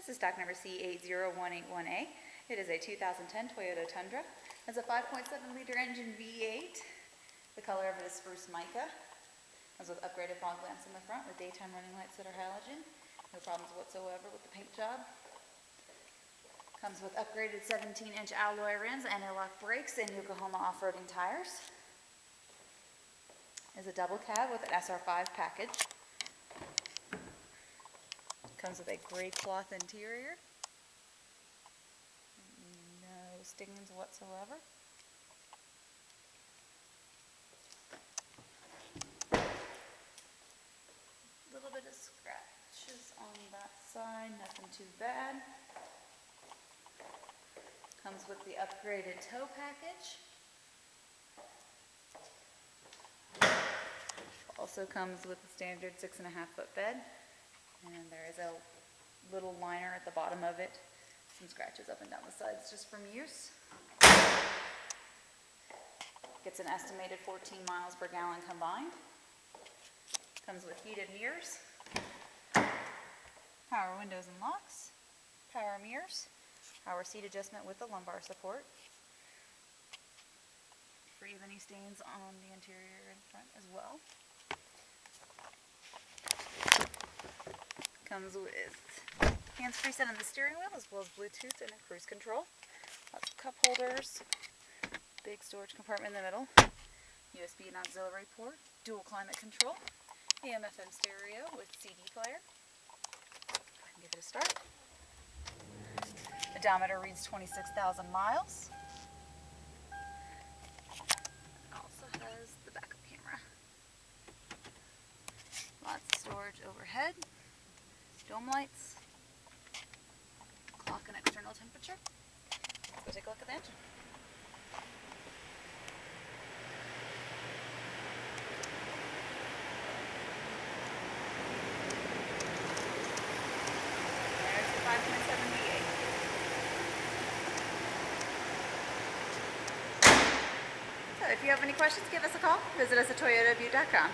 This is stock number C801881A. It is a 2010 Toyota Tundra. It has a 5.7-liter engine V8. The color of it is spruce mica. Comes with upgraded fog lamps in the front with daytime running lights that are halogen. No problems whatsoever with the paint job. Comes with upgraded 17-inch alloy rims, anti-lock brakes, and Yokohama off-roading tires. Is a double cab with an SR5 package. Comes with a gray cloth interior. No stings whatsoever. A little bit of scratches on that side, nothing too bad. Comes with the upgraded tow package. Also comes with the standard 6.5-foot bed. And there is a little liner at the bottom of it. Some scratches up and down the sides just from use. Gets an estimated 14 miles per gallon combined. Comes with heated mirrors, power windows and locks, power mirrors, power seat adjustment with the lumbar support. Free of any stains on the interior and front as well. Comes with hands-free set on the steering wheel, as well as Bluetooth and a cruise control. Lots of cup holders, big storage compartment in the middle, USB and auxiliary port, dual climate control, AM/FM stereo with CD player. Go ahead and give it a start. Odometer reads 26,000 miles. It also has the backup camera. Lots of storage overhead. Dome lights, clock and external temperature. Let's go take a look at the engine. There's the 5.7 V8. So if you have any questions, give us a call. Visit us at toyotabutte.com.